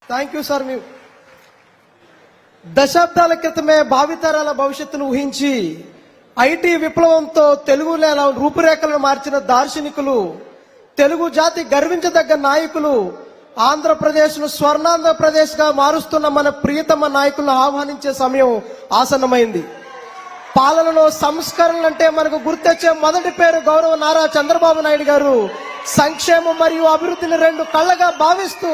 Thank you sir. మీ దశాబ్దాల క్రితమే భావితరాల భవిష్యత్తును ఊహించి ఐటీ విప్లవంతో తెలుగు నేల రూపురేఖలను మార్చిన దార్శనికులు, తెలుగు జాతి గర్వించదగ్గ నాయకులు, ఆంధ్రప్రదేశ్ను స్వర్ణాంధ్రప్రదేశ్ గా మారుస్తున్న మన ప్రియతమ నాయకులను ఆహ్వానించే సమయం ఆసన్నమైంది. పాలనలో సంస్కరణలంటే మనకు గుర్తొచ్చే మొదటి పేరు గౌరవ నారా చంద్రబాబు నాయుడు గారు. సంక్షేమం మరియు అభివృద్ధిని రెండు కళ్ళగా భావిస్తూ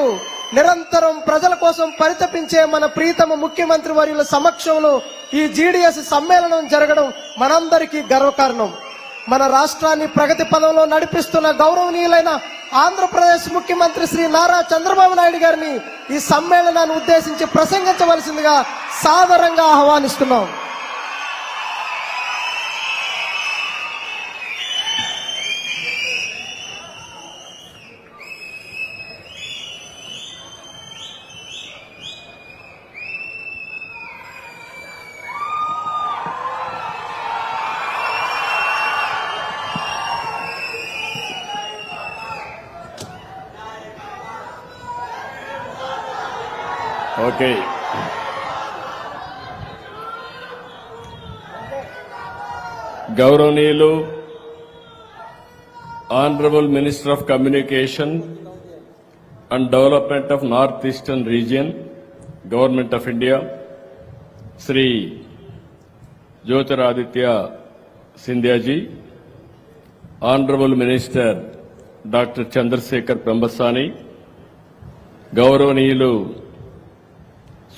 నిరంతరం ప్రజల కోసం పరితపించే మన ప్రియతమ ముఖ్యమంత్రి వర్యుల సమక్షంలో ఈ జీడీఎస్ సమ్మేళనం జరగడం మనందరికీ గర్వకారణం. మన రాష్ట్రాన్ని ప్రగతి పదంలో నడిపిస్తున్న గౌరవనీయులైన ఆంధ్రప్రదేశ్ ముఖ్యమంత్రి శ్రీ నారా చంద్రబాబు నాయుడు గారిని ఈ సమ్మేళనాన్ని ఉద్దేశించి ప్రసంగించవలసిందిగా సాదరంగా ఆహ్వానిస్తున్నాం. ఓకే, గౌరవనీయులు honourable minister of communication and development of north eastern region, government of India, Shri Jyotiraditya Scindia ji, honourable minister doctor Chandrashekar Pemmasani, గౌరవనీయులు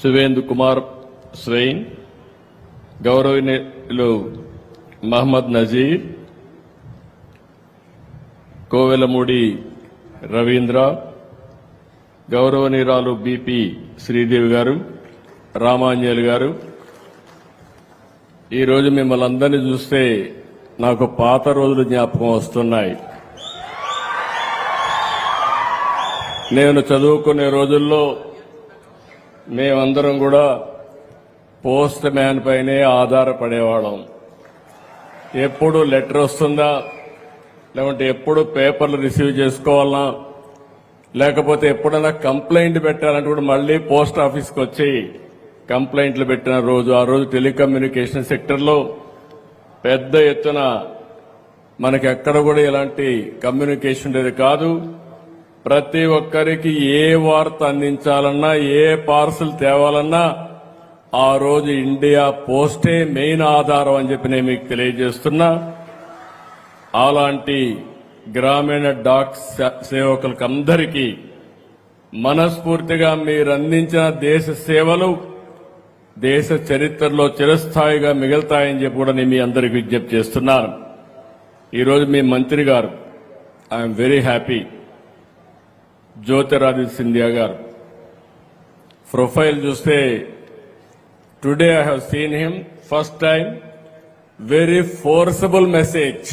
సువేందు కుమార్ స్వెయిన్, గౌరవనీయులు మహమ్మద్ నజీర్, కోవెలమూడి రవీంద్ర, గౌరవనీయురాలు బిపి శ్రీదేవి గారు, రామాంజలి గారు, ఈరోజు మిమ్మల్ని అందరినీ చూస్తే నాకు పాత రోజులు జ్ఞాపకం వస్తున్నాయి. నేను చదువుకునే రోజుల్లో మేమందరం కూడా పోస్ట్ మ్యాన్ పైనే ఆధారపడేవాళ్ళం. ఎప్పుడు లెటర్ వస్తుందా, లేకుంటే ఎప్పుడు పేపర్లు రిసీవ్ చేసుకోవాలన్నా, లేకపోతే ఎప్పుడైనా కంప్లైంట్ పెట్టాలంటే కూడా మళ్లీ పోస్ట్ ఆఫీస్కి వచ్చి కంప్లైంట్లు పెట్టిన రోజు. ఆ రోజు టెలికమ్యూనికేషన్ సెక్టర్లో పెద్ద ఎత్తున మనకి ఎక్కడ కూడా ఇలాంటి కమ్యూనికేషన్ ఉండేది కాదు. ప్రతి ఒక్కరికి ఏ వార్త అందించాలన్నా, ఏ పార్సల్ తేవాలన్నా ఆ రోజు ఇండియా పోస్టే మెయిన్ ఆధారం అని చెప్పి నేను మీకు తెలియజేస్తున్నా. అలాంటి గ్రామీణ డాక్ సేవకులకు అందరికీ మనస్ఫూర్తిగా మీరు అందించిన దేశ సేవలు దేశ చరిత్రలో చిరస్థాయిగా మిగులుతాయని చెప్పి కూడా నేను మీ అందరికీ విజ్ఞప్తి చేస్తున్నాను. ఈరోజు మీ మంత్రి గారు, I'm very happy, Jyotiraditya Scindia గారు ప్రొఫైల్ చూస్తే today I have seen him first time. Very forcible message,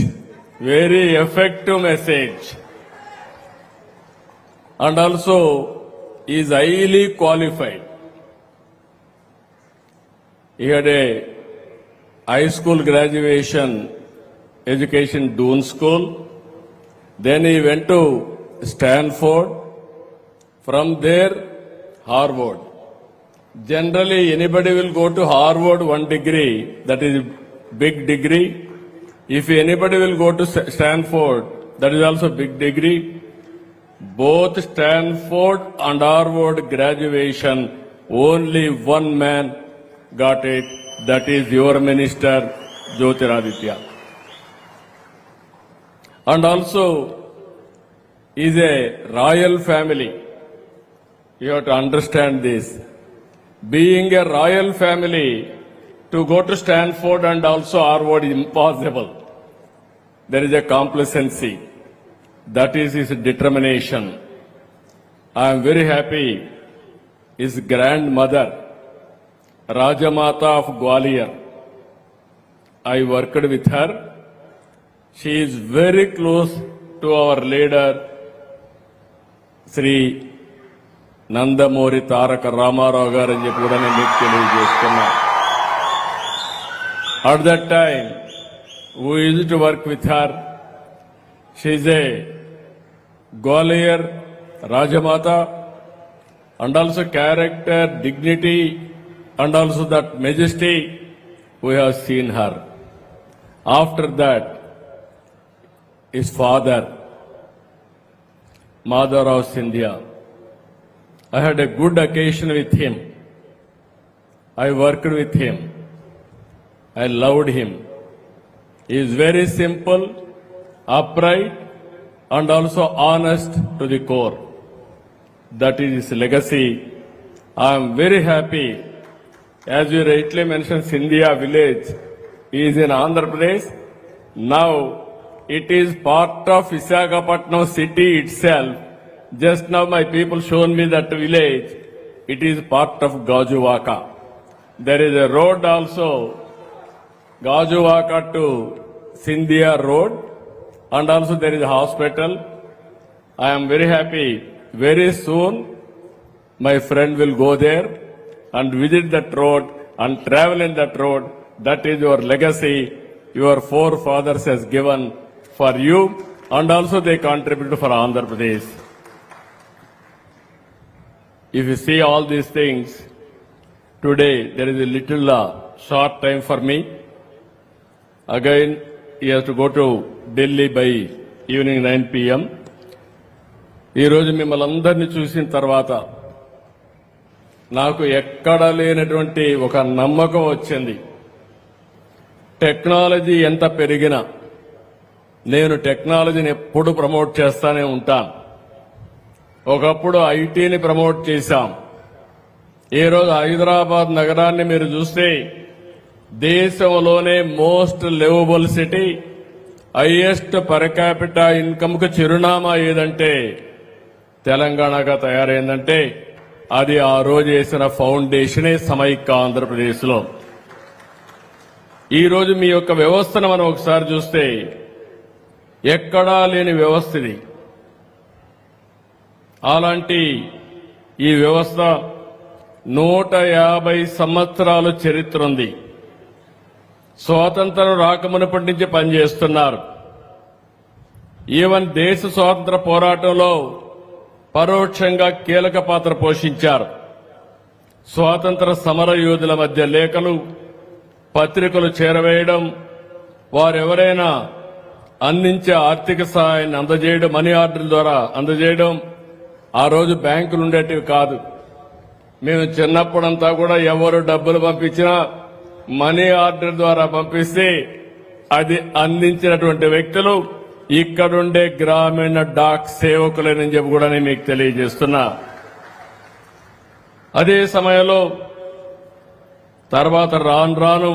very effective message, and also is highly qualified. He had a high school graduation education, Doon School. Then he went to Stanford. From there, Harvard. Generally, anybody will go to Harvard, one degree, that is big degree. If anybody will go to Stanford, that is also big degree. Both Stanford and Harvard graduation, only one man got it, that is your minister Jyotiraditya. And also is a royal family. You have to understand this. Being a royal family, to go to Stanford and also Harvard is impossible. There is a complacency. That is his determination. I am very happy. His grandmother, Rajamata of Gwalior, I worked with her. She is very close to our leader, Sri Nandamuri Taraka Ramarao garu అని చెప్పి కూడా నేను మీకు తెలియజేస్తున్నా. At that time, we used to work with her. She is a Gwalior Rajamata and also character, dignity, and also that majesty, we have seen her. After that, his father, Madhavrao Scindia. I had a good occasion with him. I worked with him. I loved him. He is very simple, upright, and also honest to the core. That is his legacy. I am very happy. As you rightly mentioned, Scindia village is in Andhra Pradesh. Now it is part of Visakhapatnam city itself. Just now my people shown me that village. It is part of Gajuvaka. There is a road also, Gajuvaka to Scindia road, and also there is a hospital. I am very happy. Very soon my friend will go there and visit that road and travel in that road. That is your legacy your forefathers has given for you, and also they contributed for Andhra Pradesh. If you see all these things, today there is a little short time for me. Again, he has to go to Delhi by evening 9 p.m. ఈ రోజు మిమ్మల్ని అందరినీ చూసిన తర్వాత నాకు ఎక్కడ లేనటువంటి ఒక నమ్మకం వచ్చింది. టెక్నాలజీ ఎంత పెరిగినా నేను టెక్నాలజీని ఎప్పుడు ప్రమోట్ చేస్తానే ఉంటాను. ఒకప్పుడు ఐటీని ప్రమోట్ చేశాం. ఈ రోజు హైదరాబాద్ నగరాన్ని మీరు చూస్తే దేశంలోనే most liveable city, highest per capita income కు చిరునామా ఏదంటే తెలంగాణగా తయారైందంటే అది ఆ రోజు వేసిన ఫౌండేషనే సమైక్య ఆంధ్రప్రదేశ్ లో. ఈ రోజు మీ యొక్క వ్యవస్థను మనం ఒకసారి చూస్తే ఎక్కడా లేని వ్యవస్థ ఇది. అలాంటి ఈ వ్యవస్థ 150 సంవత్సరాల చరిత్ర ఉంది. స్వాతంత్రం రాకమునుపటి నుంచి పనిచేస్తున్నారు. ఈవెన్ దేశ స్వాతంత్ర పోరాటంలో పరోక్షంగా కీలక పాత్ర పోషించారు. స్వాతంత్ర సమర యోధుల మధ్య లేఖలు, పత్రికలు చేరవేయడం, వారెవరైనా అందించే ఆర్థిక సహాయాన్ని అందజేయడం, మనీ ఆర్డర్ ద్వారా అందజేయడం. ఆ రోజు బ్యాంకులు ఉండేటివి కాదు. మేము చిన్నప్పుడంతా కూడా ఎవరు డబ్బులు పంపించినా మనీ ఆర్డర్ ద్వారా పంపిస్తే అది అందించినటువంటి వ్యక్తులు ఇక్కడుండే గ్రామీణ డాక్ సేవకులని చెప్పి కూడా నేను మీకు తెలియజేస్తున్నా. అదే సమయంలో తర్వాత రాను రాను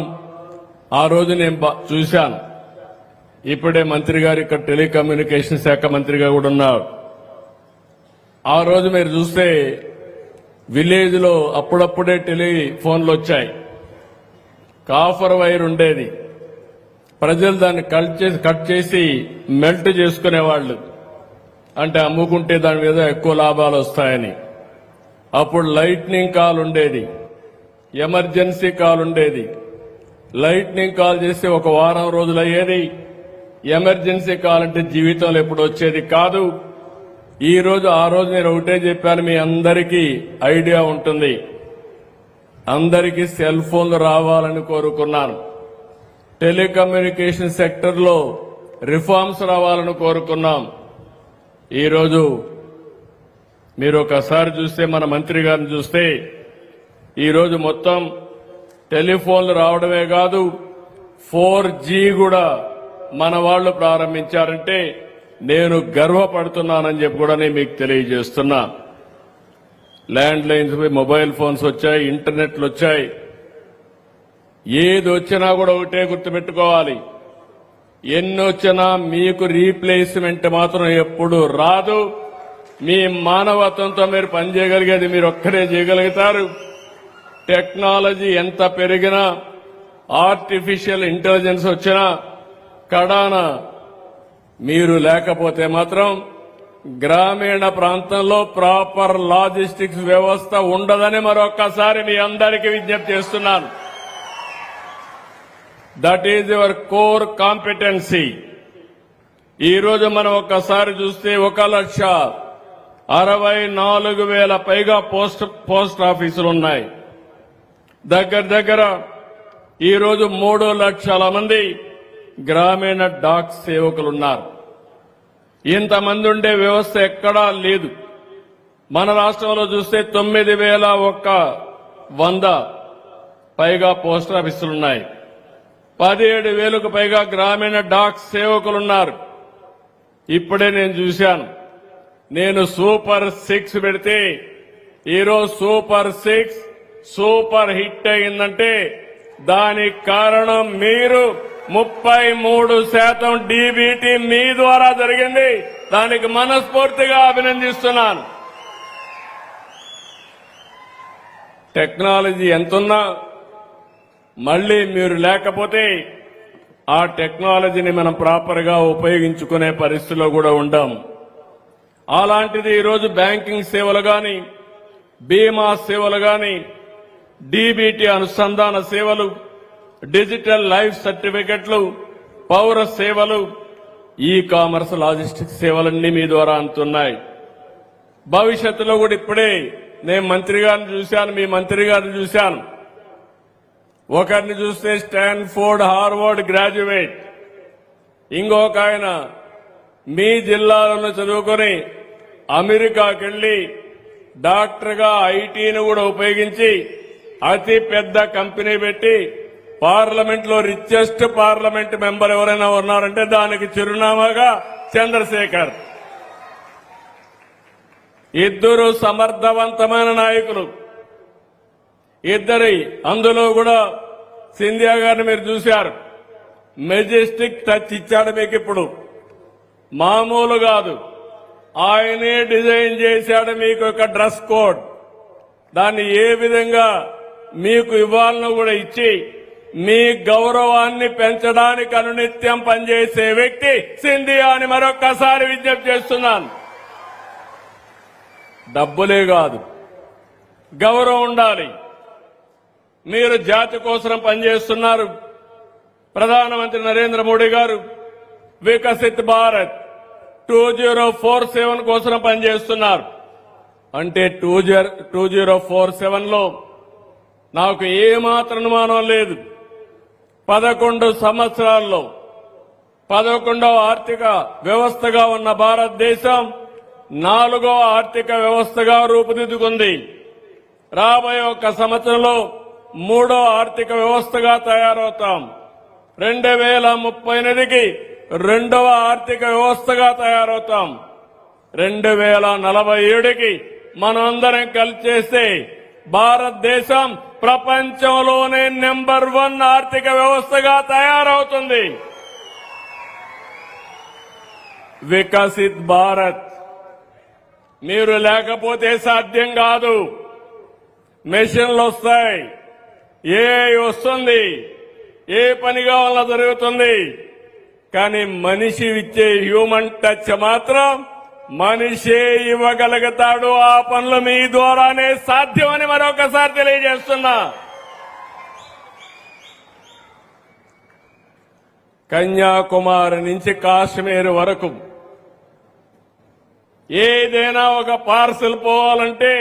ఆ రోజు నేను చూశాను. ఇప్పుడే మంత్రి గారు ఇక్కడ టెలికమ్యూనికేషన్ శాఖ మంత్రిగా కూడా ఉన్నారు. ఆ రోజు మీరు చూస్తే విలేజ్ లో అప్పుడప్పుడే టెలిఫోన్లు వచ్చాయి. కాఫర్ వైర్ ఉండేది. ప్రజలు దాన్ని కట్ చేసి మెల్ట్ చేసుకునేవాళ్లు. అంటే అమ్ముకుంటే దాని మీద ఎక్కువ లాభాలు వస్తాయని. అప్పుడు లైట్నింగ్ కాల్ ఉండేది, ఎమర్జెన్సీ కాల్ ఉండేది. లైట్నింగ్ కాల్ చేస్తే ఒక వారం రోజులు అయ్యేది. ఎమర్జెన్సీ కాల్ అంటే జీవితంలో ఎప్పుడు వచ్చేది కాదు. ఈ రోజు ఆ రోజు నేను ఒకటే చెప్పాను, మీ అందరికీ ఐడియా ఉంటుంది. అందరికీ సెల్ ఫోన్లు రావాలని కోరుకున్నాను. టెలికమ్యూనికేషన్ సెక్టర్ లో రిఫార్మ్స్ రావాలని కోరుకున్నాం. ఈరోజు మీరు ఒకసారి చూస్తే, మన మంత్రి గారిని చూస్తే, ఈరోజు మొత్తం టెలిఫోన్లు రావడమే కాదు 4G కూడా మన వాళ్ళు ప్రారంభించారంటే నేను గర్వపడుతున్నానని చెప్పి కూడా నేను మీకు తెలియజేస్తున్నా. ల్యాండ్ లైన్స్, మొబైల్ ఫోన్స్ వచ్చాయి, ఇంటర్నెట్లు వచ్చాయి. ఏది వచ్చినా కూడా ఒకటే గుర్తుపెట్టుకోవాలి, ఎన్ని వచ్చినా మీకు రీప్లేస్మెంట్ మాత్రం ఎప్పుడు రాదు. మీ మానవత్వంతో మీరు పనిచేయగలిగేది మీరు ఒక్కరే చేయగలుగుతారు. టెక్నాలజీ ఎంత పెరిగినా, ఆర్టిఫిషియల్ ఇంటెలిజెన్స్ వచ్చినా, కడాన మీరు లేకపోతే మాత్రం గ్రామీణ ప్రాంతంలో ప్రాపర్ లాజిస్టిక్స్ వ్యవస్థ ఉండదని మరొక్కసారి మీ అందరికీ విజ్ఞప్తి చేస్తున్నాను. That is your core competency. ఈ రోజు మనం ఒక్కసారి చూస్తే 64,000 పైగా పోస్ట్ ఆఫీసులు ఉన్నాయి. దగ్గర ఈరోజు 3 లక్షల మంది గ్రామీణ డాక్ సేవకులు ఉన్నారు. ఇంతమంది ఉండే వ్యవస్థ ఎక్కడా లేదు. మన రాష్ట్రంలో చూస్తే 9,100 పైగా పోస్ట్ ఆఫీసులున్నాయి. 17,000కు పైగా గ్రామీణ డాక్ సేవకులున్నారు. ఇప్పుడే నేను చూశాను. నేను సూపర్ 6 పెడితే ఈరోజు సూపర్ 6 సూపర్ హిట్ అయిందంటే దానికి కారణం మీరు. 33% డీబీటీ మీ ద్వారా జరిగింది. దానికి మనస్ఫూర్తిగా అభినందిస్తున్నాను. టెక్నాలజీ ఎంతున్నా మళ్లీ మీరు లేకపోతే ఆ టెక్నాలజీని మనం ప్రాపర్ గా ఉపయోగించుకునే పరిస్థితిలో కూడా ఉండాం. అలాంటిది ఈరోజు బ్యాంకింగ్ సేవలు గాని, బీమా సేవలు గాని, డీబీటీ అనుసంధాన సేవలు, డిజిటల్ లైఫ్ సర్టిఫికెట్లు, పౌర సేవలు, ఈ కామర్స్ లాజిస్టిక్స్ సేవలన్నీ మీ ద్వారా అందుతున్నాయి. భవిష్యత్తులో కూడా ఇప్పుడే నేను మంత్రి గారిని చూశాను, మీ మంత్రి గారిని చూశాను. ఒకరిని చూస్తే స్టాన్ఫోర్డ్ హార్వర్డ్ గ్రాడ్యుయేట్, ఇంకొక ఆయన మీ జిల్లాలను చదువుకొని అమెరికాకి వెళ్లి డాక్టర్గా ఐటీని కూడా ఉపయోగించి అతి పెద్ద కంపెనీ పెట్టి పార్లమెంట్ లో రిచెస్ట్ పార్లమెంట్ మెంబర్ ఎవరైనా ఉన్నారంటే దానికి చిరునామాగా చంద్రశేఖర్. ఇద్దరు సమర్థవంతమైన నాయకులు. ఇద్దరి అందులో కూడా సింధియా గారిని మీరు చూశారు. మెజెస్టిక్ టచ్ ఇచ్చాడు మీకు. ఇప్పుడు మామూలు కాదు, ఆయనే డిజైన్ చేశాడు మీకు ఒక డ్రెస్ కోడ్. దాన్ని ఏ విధంగా మీకు ఇవ్వాలనో కూడా ఇచ్చి మీ గౌరవాన్ని పెంచడానికి అనునిత్యం పనిచేసే వ్యక్తి సింధియా అని మరొక్కసారి విజ్ఞప్తి చేస్తున్నాను. డబ్బులే కాదు, గౌరవం ఉండాలి. మీరు జాతి కోసం పనిచేస్తున్నారు. ప్రధానమంత్రి నరేంద్ర మోడీ గారు వికసిత్ భారత్ 2047 కోసం పనిచేస్తున్నారు. అంటే 2047లో నాకు ఏమాత్రం అనుమానం లేదు. 11 సంవత్సరాల్లో 11వ ఆర్థిక వ్యవస్థగా ఉన్న భారతదేశం 4వ ఆర్థిక వ్యవస్థగా రూపుదిద్దుకుంది. రాబోయే 1 సంవత్సరంలో 3వ ఆర్థిక వ్యవస్థగా తయారవుతాం. 2038కి 2వ ఆర్థిక వ్యవస్థగా తయారవుతాం. 2047కి మనందరం కలిసి చేస్తే భారతదేశం ప్రపంచంలోనే నెంబర్ 1 ఆర్థిక వ్యవస్థగా తయారవుతుంది. వికసిత్ భారత్ మీరు లేకపోతే సాధ్యం కాదు. మెషిన్లు వస్తాయి, ఏఐ వస్తుంది, ఏ పని కావాలన్నా జరుగుతుంది. కానీ మనిషి ఇచ్చే హ్యూమన్ టచ్ మాత్రం మనిషే ఇవ్వగలుగుతాడు. ఆ పనులు మీ ద్వారానే సాధ్యమని మరొకసారి తెలియజేస్తున్నా. కన్యాకుమారి నుంచి కాశ్మీర్ వరకు ఏదైనా ఒక పార్సల్ పోవాలంటే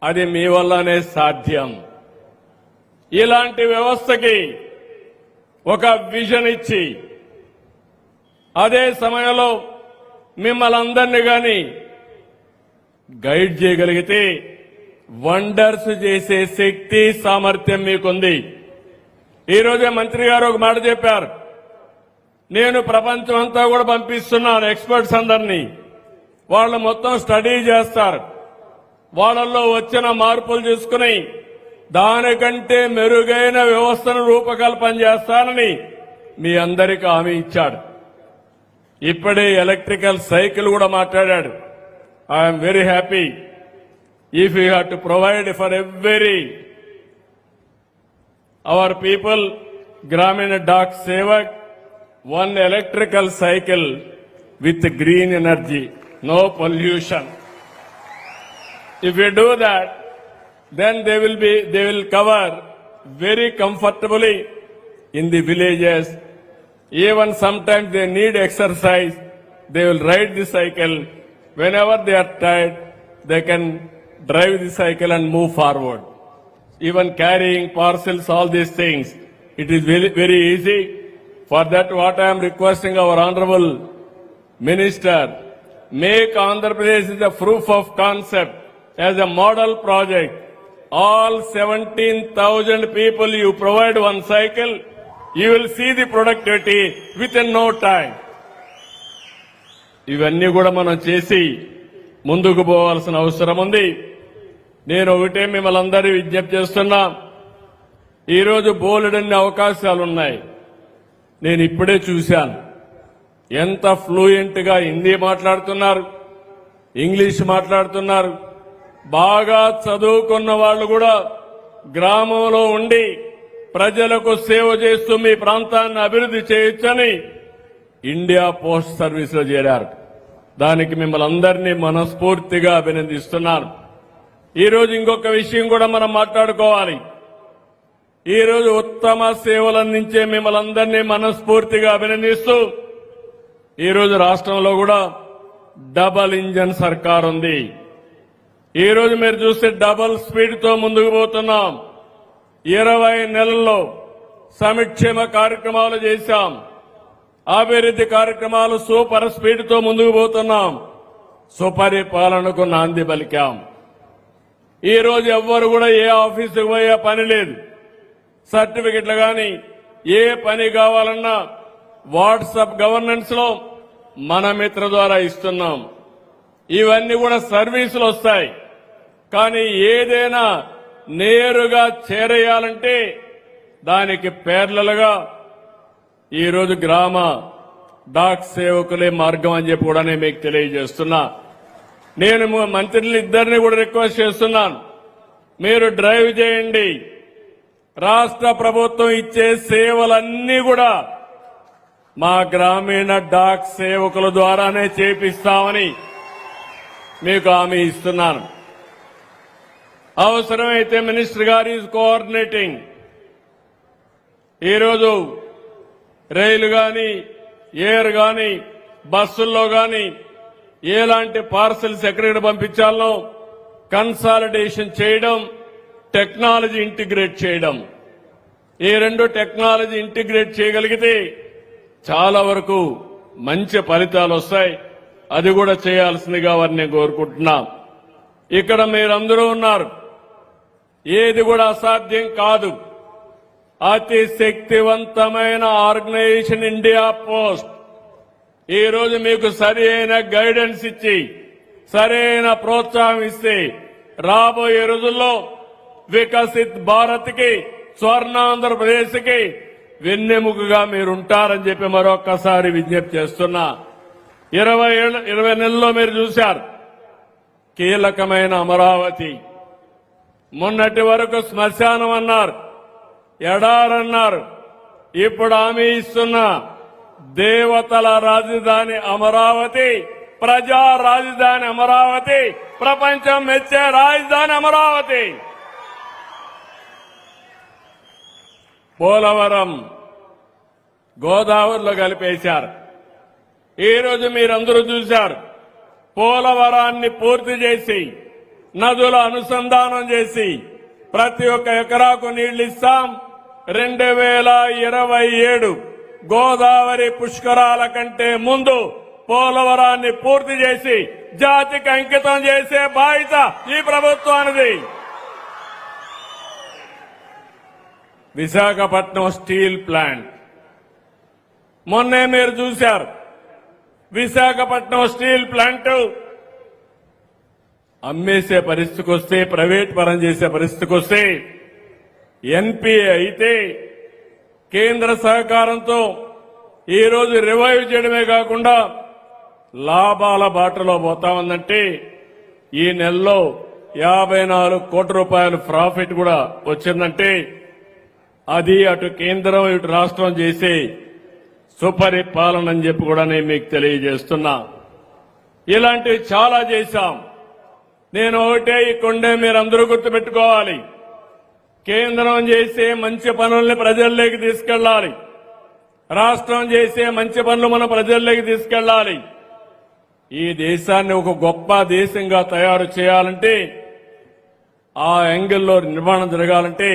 అది మీ వల్లనే సాధ్యం. ఇలాంటి వ్యవస్థకి ఒక విజన్ ఇచ్చి అదే సమయంలో మిమ్మల్ని అందరినీ గాని గైడ్ చేయగలిగితే వండర్స్ చేసే శక్తి సామర్థ్యం మీకుంది. ఈ రోజే మంత్రి గారు ఒక మాట చెప్పారు. నేను ప్రపంచం అంతా కూడా పంపిస్తున్నాను ఎక్స్పర్ట్స్ అందరినీ. వాళ్ళు మొత్తం స్టడీ చేస్తారు. వాళ్ళల్లో వచ్చిన మార్పులు చూసుకుని దానికంటే మెరుగైన వ్యవస్థను రూపకల్పన చేస్తానని మీ అందరికీ హామీ ఇచ్చాడు. ఇప్పుడే ఎలక్ట్రికల్ సైకిల్ కూడా మాట్లాడాడు. I'm very happy. If you have to provide for every our people గ్రామీణ dock Sevak 1 electrical cycle with green energy, no pollution. If you do that, then they will cover very comfortably in the villages. Even sometimes they need exercise, they will ride the cycle whenever they are tired, they can drive the cycle and move forward. Even carrying parcels, all these things, it is very, very easy. For that, what I am requesting our Honorable Minister, make Andhra Pradesh as a proof of concept, as a model project. All 17,000 people you provide one cycle, you will see the productivity within no time. ఇవన్నీ కూడా మనం చేసి ముందుకు పోవాల్సిన అవసరం ఉంది. నేను ఒకటే మిమ్మల్ని అందరి విజ్ఞప్తి చేస్తున్నా, ఈరోజు బోలెడన్ని అవకాశాలున్నాయి. నేను ఇప్పుడే చూశాను ఎంత ఫ్లూయెంట్ గా హిందీ మాట్లాడుతున్నారు, ఇంగ్లీష్ మాట్లాడుతున్నారు. బాగా చదువుకున్న వాళ్ళు కూడా గ్రామంలో ఉండి ప్రజలకు సేవ చేస్తూ మీ ప్రాంతాన్ని అభివృద్ధి చేయొచ్చని ఇండియా పోస్ట్ సర్వీస్ లో చేరారు. దానికి మిమ్మల్ని అందరినీ మనస్ఫూర్తిగా అభినందిస్తున్నాను. ఈ రోజు ఇంకొక విషయం కూడా మనం మాట్లాడుకోవాలి. ఈ రోజు ఉత్తమ సేవలు అందించే మిమ్మల్ని అందరినీ మనస్ఫూర్తిగా అభినందిస్తూ ఈ రోజు రాష్ట్రంలో కూడా డబల్ ఇంజన్ సర్కార్ ఉంది. ఈ రోజు మీరు చూస్తే డబల్ స్పీడ్ తో ముందుకు పోతున్నాం. 20 నెలల్లో సంక్షేమ కార్యక్రమాలు చేశాం, అభివృద్ధి కార్యక్రమాలు సూపర్ స్పీడ్ తో ముందుకు పోతున్నాం, సుపరిపాలనకు నాంది పలికాం. ఈ రోజు ఎవ్వరు కూడా ఏ ఆఫీసుకు పోయే పని లేదు. సర్టిఫికెట్లు గాని ఏ పని కావాలన్నా వాట్సాప్ గవర్నెన్స్ లో మన మిత్ర ద్వారా ఇస్తున్నాం. ఇవన్నీ కూడా సర్వీసులు వస్తాయి. కానీ ఏదైనా నేరుగా చేరేయాలంటే దానికి పేర్లలుగా ఈరోజు గ్రామ డాక్ సేవకులే మార్గం అని చెప్పి కూడా నేను మీకు తెలియజేస్తున్నా. నేను మంత్రులు ఇద్దరిని కూడా రిక్వెస్ట్ చేస్తున్నాను, మీరు డ్రైవ్ చేయండి. రాష్ట్ర ప్రభుత్వం ఇచ్చే సేవలన్నీ కూడా మా గ్రామీణ డాక్ సేవకుల ద్వారానే చేపిస్తామని మీకు హామీ ఇస్తున్నాను. అవసరమైతే మినిస్టర్ గారు ఈజ్ కోఆర్డినేటింగ్. ఈరోజు రైలు గాని ఎయిర్ గాని బస్సుల్లో గాని ఎలాంటి పార్సల్స్ ఎక్కడికి పంపించాలో కన్సాలిడేషన్ చేయడం, టెక్నాలజీ ఇంటిగ్రేట్ చేయడం. ఈ రెండు టెక్నాలజీ ఇంటిగ్రేట్ చేయగలిగితే చాలా వరకు మంచి ఫలితాలు వస్తాయి. అది కూడా చేయాల్సిందిగా వారిని నేను కోరుకుంటున్నా. ఇక్కడ మీరందరూ ఉన్నారు, ఏది కూడా అసాధ్యం కాదు. అతి శక్తివంతమైన ఆర్గనైజేషన్ ఇండియా పోస్ట్ ఈ రోజు మీకు సరి అయిన గైడెన్స్ ఇచ్చి సరైన ప్రోత్సాహం ఇస్తే రాబోయే రోజుల్లో వికసిత్ భారత్ కి, స్వర్ణాంధ్రప్రదేశ్ కి వెన్నెముకగా మీరుంటారని చెప్పి మరొక్కసారి విజ్ఞప్తి చేస్తున్నా. 20 నెలల్లో మీరు చూశారు కీలకమైన అమరావతి. మొన్నటి వరకు శ్మశానం అన్నారు, ఎడారన్నారు. ఇప్పుడు హామీ ఇస్తున్నా, దేవతల రాజధాని అమరావతి, ప్రజా రాజధాని అమరావతి, ప్రపంచం మెచ్చే రాజధాని అమరావతి. పోలవరం గోదావరిలో కలిపేశారు. ఈ రోజు మీరందరూ చూశారు, పోలవరాన్ని పూర్తి చేసి నదుల అనుసంధానం చేసి ప్రతి ఒక్క ఎకరాకు నీళ్లు ఇస్తాం. 2027 గోదావరి పుష్కరాల కంటే ముందు పోలవరాన్ని పూర్తి చేసి జాతికి అంకితం చేసే బాధ్యత ఈ ప్రభుత్వానిది. విశాఖపట్నం స్టీల్ ప్లాంట్ మొన్నే మీరు చూశారు. విశాఖపట్నం స్టీల్ ప్లాంట్ అమ్మేసే పరిస్థితికి వస్తే, ప్రైవేట్ పరం చేసే పరిస్థితికి వస్తే ఎన్పీఏ అయితే కేంద్ర సహకారంతో ఈ రోజు రివైవ్ చేయడమే కాకుండా లాభాల బాటలో పోతా ఉందంటే ఈ నెలలో 54 కోట్ల రూపాయలు ప్రాఫిట్ కూడా వచ్చిందంటే అది అటు కేంద్రం ఇటు రాష్ట్రం చేసే సుపరిపాలన అని చెప్పి కూడా నేను మీకు తెలియజేస్తున్నా. ఇలాంటివి చాలా చేశాం. నేను ఒకటే ఇక్కడే మీరందరూ గుర్తుపెట్టుకోవాలి, కేంద్రం చేసే మంచి పనుల్ని ప్రజల్లోకి తీసుకెళ్లాలి, రాష్ట్రం చేసే మంచి పనులు మన ప్రజల్లోకి తీసుకెళ్లాలి. ఈ దేశాన్ని ఒక గొప్ప దేశంగా తయారు చేయాలంటే ఆ యాంగిల్లో నిర్మాణం జరగాలంటే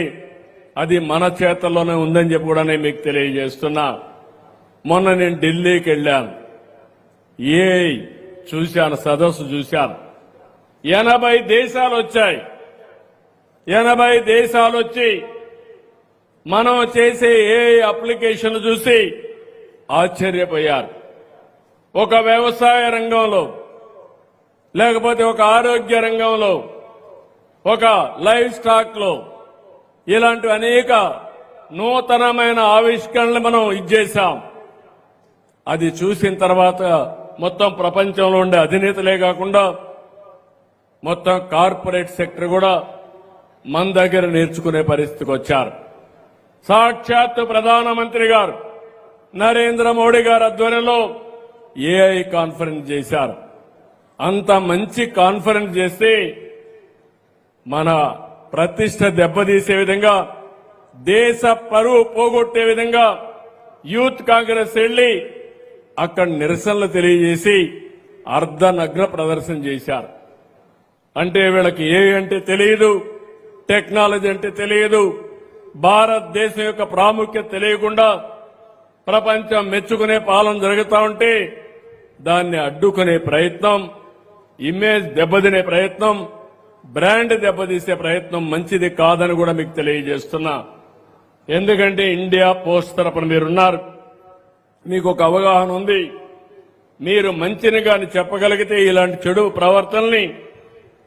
అది మన చేతల్లోనే ఉందని చెప్పి కూడా నేను మీకు తెలియజేస్తున్నా. మొన్న నేను ఢిల్లీకి వెళ్ళాను. చూశాను, సదస్సు చూశాను. 80 దేశాలు వచ్చాయి. 80 దేశాలు వచ్చి మనం చేసే అప్లికేషన్లు చూసి ఆశ్చర్యపోయారు. ఒక వ్యవసాయ రంగంలో, లేకపోతే ఒక ఆరోగ్య రంగంలో, ఒక లైవ్ స్టాక్ లో ఇలాంటి అనేక నూతనమైన ఆవిష్కరణలు మనం ఇచ్చేశాం. అది చూసిన తర్వాత మొత్తం ప్రపంచంలో ఉండే అధినేతలే కాకుండా మొత్తం కార్పొరేట్ సెక్టర్ కూడా మన దగ్గర నేర్చుకునే పరిస్థితికి వచ్చారు. సాక్షాత్తు ప్రధానమంత్రి గారు నరేంద్ర మోడీ గారి ఆధ్వర్యంలో ఏఐ కాన్ఫరెన్స్ చేశారు. అంత మంచి కాన్ఫరెన్స్ చేస్తే మన ప్రతిష్ట దెబ్బతీసే విధంగా, దేశ పరువు పోగొట్టే విధంగా యూత్ కాంగ్రెస్ వెళ్లి అక్కడ నిరసనలు తెలియజేసి అర్ధనగ్న ప్రదర్శన చేశారు. అంటే వీళ్ళకి ఏ అంటే తెలియదు, టెక్నాలజీ అంటే తెలియదు, భారతదేశం యొక్క ప్రాముఖ్యత తెలియకుండా ప్రపంచం మెచ్చుకునే పాలన జరుగుతూ ఉంటే దాన్ని అడ్డుకునే ప్రయత్నం, ఇమేజ్ దెబ్బతినే ప్రయత్నం, బ్రాండ్ దెబ్బతీసే ప్రయత్నం మంచిది కాదని కూడా మీకు తెలియజేస్తున్నా. ఎందుకంటే ఇండియా పోస్ట్ తరపున మీరున్నారు, మీకు ఒక అవగాహన ఉంది. మీరు మంచిని గాని చెప్పగలిగితే ఇలాంటి చెడు ప్రవర్తనల్ని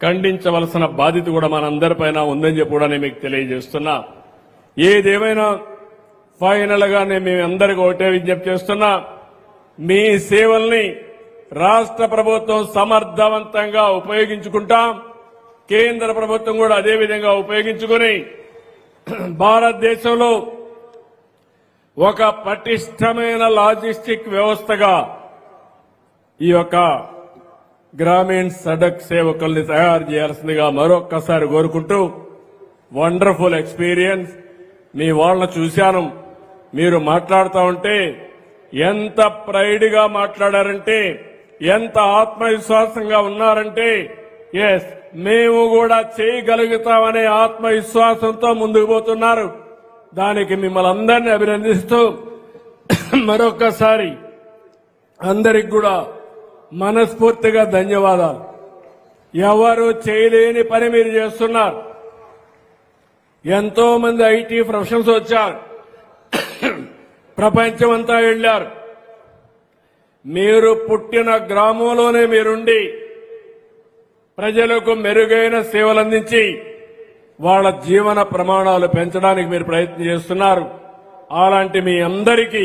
ఖండించవలసిన బాధ్యత కూడా మనందరిపైన ఉందని చెప్పి కూడా నేను మీకు తెలియజేస్తున్నా. ఏదేమైనా ఫైనల్ గా నేను మీ అందరికీ ఒకటే విజ్ఞప్తి చేస్తున్నా, మీ సేవల్ని రాష్ట్ర ప్రభుత్వం సమర్థవంతంగా ఉపయోగించుకుంటాం. కేంద్ర ప్రభుత్వం కూడా అదే విధంగా ఉపయోగించుకుని భారతదేశంలో ఒక పటిష్టమైన లాజిస్టిక్ వ్యవస్థగా ఈ యొక్క గ్రామీణ సడక్ సేవకుల్ని తయారు చేయాల్సిందిగా మరొక్కసారి కోరుకుంటూ, వండర్ఫుల్ ఎక్స్పీరియన్స్. మీ వాళ్ళని చూశాను, మీరు మాట్లాడుతూ ఉంటే ఎంత ప్రైడ్ గా మాట్లాడారంటే, ఎంత ఆత్మవిశ్వాసంగా ఉన్నారంటే, ఎస్ మేము కూడా చేయగలుగుతామనే ఆత్మవిశ్వాసంతో ముందుకు పోతున్నారు. దానికి మిమ్మల్ని అందరినీ అభినందిస్తూ మరొకసారి అందరికి కూడా మనస్ఫూర్తిగా ధన్యవాదాలు. ఎవరు చేయలేని పని మీరు చేస్తున్నారు. ఎంతో మంది ఐటీ ప్రొఫెషనల్స్ వచ్చారు, ప్రపంచమంతా వెళ్లారు. మీరు పుట్టిన గ్రామంలోనే మీరుండి ప్రజలకు మెరుగైన సేవలు అందించి వాళ్ళ జీవన ప్రమాణాలు పెంచడానికి మీరు ప్రయత్నం చేస్తున్నారు. అలాంటి మీ అందరికీ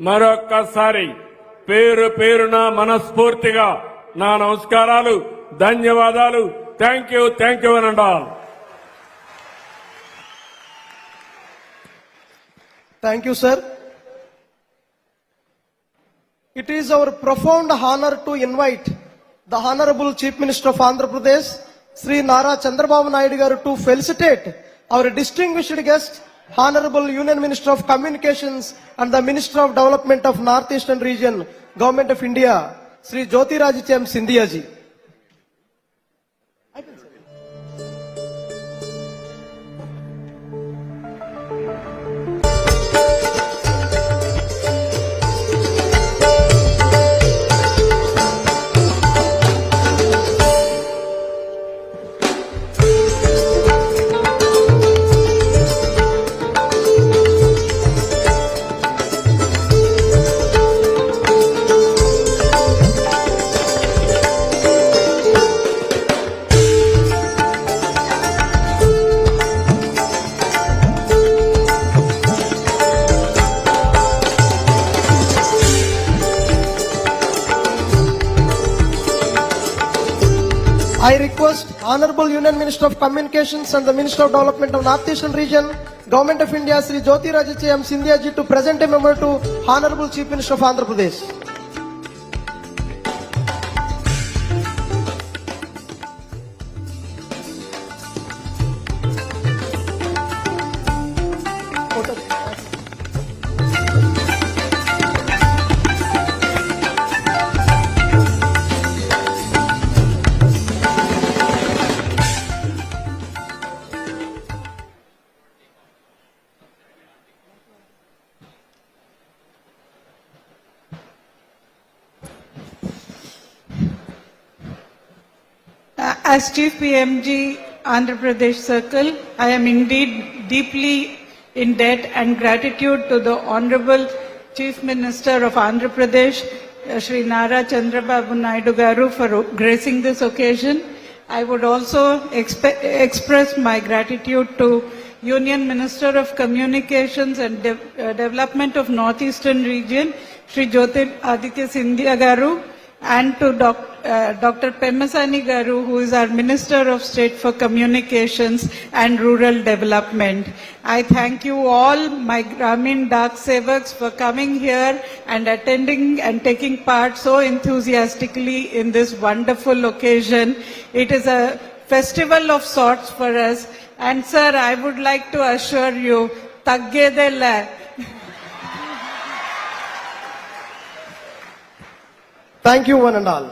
మరొక్కసారి పేరు పేరున మనస్ఫూర్తిగా నా నమస్కారాలు, ధన్యవాదాలు. థ్యాంక్ యూ అనండి. Thank you, sir. It is our profound honor to invite the Honorable Chief Minister of Andhra Pradesh, Sri Nara Chandrababu Naidu garu, to felicitate our distinguished guest, Honorable Union Minister of Communications and the Minister of Development of North Eastern Region, Government of India, Sri Jyotirajitya Scindia ji. I request Honorable Union Minister of Communications and the Minister of Development of North Eastern Region, Government of India, Sri Jyotirajitya Scindia ji, to present a memo to Honorable Chief Minister of Andhra Pradesh. As Chief PMG Andhra Pradesh Circle, I am indeed deeply in debt and gratitude to the Honorable Chief Minister of Andhra Pradesh, Shri Nara Chandrababu Naidu Garu, for gracing this occasion. I would also express my gratitude to Union Minister of Communications and Development of Northeastern Region, Shri Jyotir Aditya Scindia Garu, and to Dr. Pemmasani Garu, who is our Minister of State for Communications and Rural Development. I thank you all, my Gramin Dak Sevaks, for coming here and attending and taking part so enthusiastically in this wonderful occasion. It is a festival of sorts for us. And sir, I would like to assure you, taggedella. Thank you one and all.